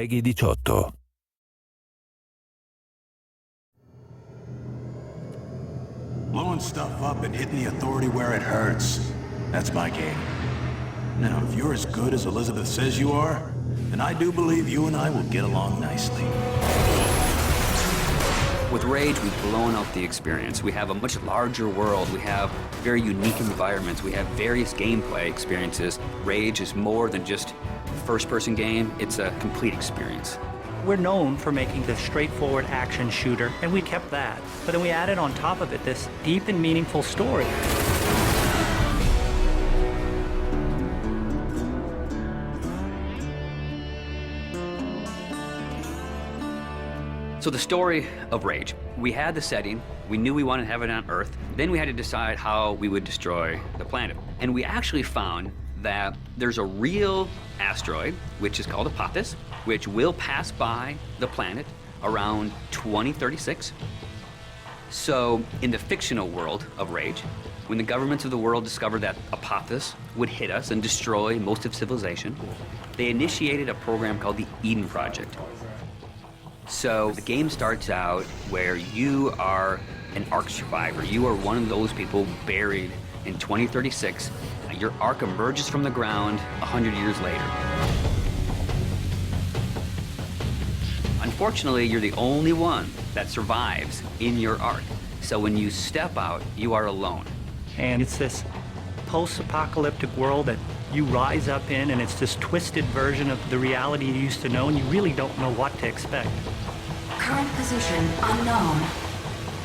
Peggy 18. Blowing stuff up and hitting the authority where it hurts. That's my game. Now, if you're as good as Elizabeth says you are, then I do believe you and I will get along nicely. With Rage, we've blown out the experience. We have a much larger world. We have very unique environments. We have various gameplay experiences. Rage is more than just a first-person game. It's a complete experience. We're known for making this straightforward action shooter, and we kept that. But then we added on top of it this deep and meaningful story. So the story of Rage. We had the setting, we knew we wanted to have it on Earth, then we had to decide how we would destroy the planet. And we actually found that there's a real asteroid, which is called Apophis, which will pass by the planet around 2036. So in the fictional world of Rage, when the governments of the world discovered that Apophis would hit us and destroy most of civilization, they initiated a program called the Eden Project. So the game starts out where you are an Ark survivor. You are one of those people buried in 2036. Your Ark emerges from the ground 100 years later. Unfortunately, you're the only one that survives in your Ark. So when you step out, you are alone. And it's this post-apocalyptic world that you rise up in, and it's this twisted version of the reality you used to know, and you really don't know what to expect. Current position unknown.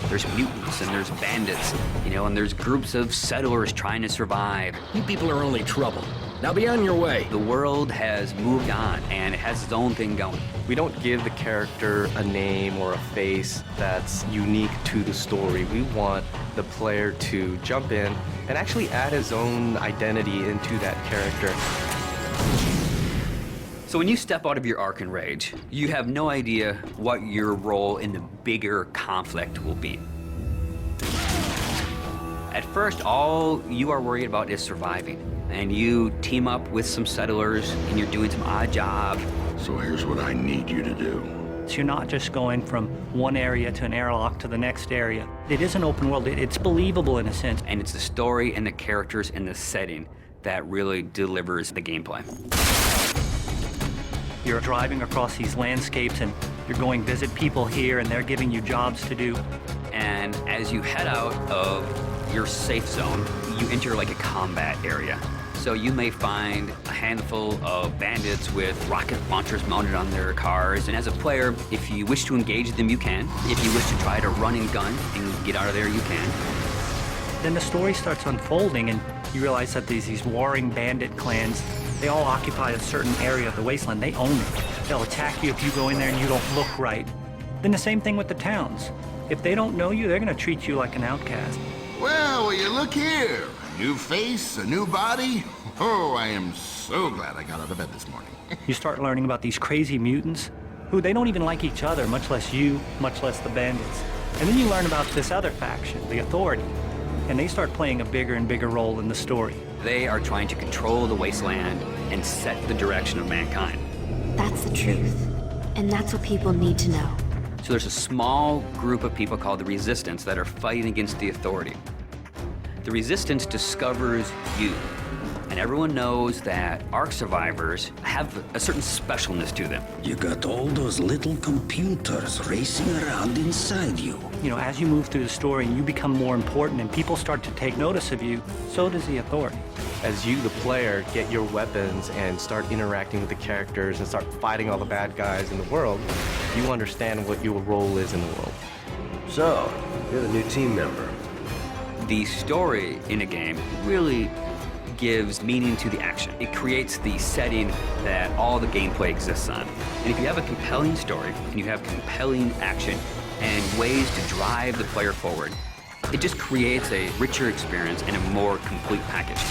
There's mutants and there's bandits, and there's groups of settlers trying to survive. You people are only trouble. Now be on your way. The world has moved on, and it has its own thing going. We don't give the character a name or a face that's unique to the story. We want the player to jump in and actually add his own identity into that character. So when you step out of your Ark in Rage, you have no idea what your role in the bigger conflict will be. At first, all you are worried about is surviving. And you team up with some settlers, and you're doing some odd jobs. So here's what I need you to do. So you're not just going from one area to an airlock to the next area. It is an open world. It's believable in a sense. And it's the story and the characters and the setting that really delivers the gameplay. You're driving across these landscapes, and you're going visit people here, and they're giving you jobs to do. And as you head out of your safe zone, you enter like a combat area. So you may find a handful of bandits with rocket launchers mounted on their cars. And as a player, if you wish to engage them, you can. If you wish to try to run and gun and get out of there, you can. Then the story starts unfolding, and you realize that these warring bandit clans, they all occupy a certain area of the wasteland. They own it. They'll attack you if you go in there and you don't look right. Then the same thing with the towns. If they don't know you, they're going to treat you like an outcast. Well, will you look here? A new face, a new body. Oh, I am so glad I got out of bed this morning. You start learning about these crazy mutants who they don't even like each other, much less you, much less the bandits. And then you learn about this other faction, the Authority, and they start playing a bigger and bigger role in the story. They are trying to control the wasteland and set the direction of mankind. That's the truth. And that's what people need to know. So there's a small group of people called the Resistance that are fighting against the Authority. The Resistance discovers you, and everyone knows that Ark survivors have a certain specialness to them. You got all those little computers racing around inside you. As you move through the story and you become more important and people start to take notice of you, so does the Authority. As you, the player, get your weapons and start interacting with the characters and start fighting all the bad guys in the world, you understand what your role is in the world. So, you're the new team member. The story in a game really gives meaning to the action. It creates the setting that all the gameplay exists on. And if you have a compelling story and you have compelling action and ways to drive the player forward, it just creates a richer experience and a more complete package.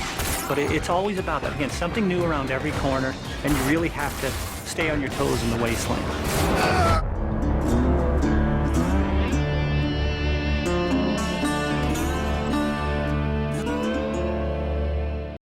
But it's always about, again, something new around every corner, and you really have to stay on your toes in the wasteland.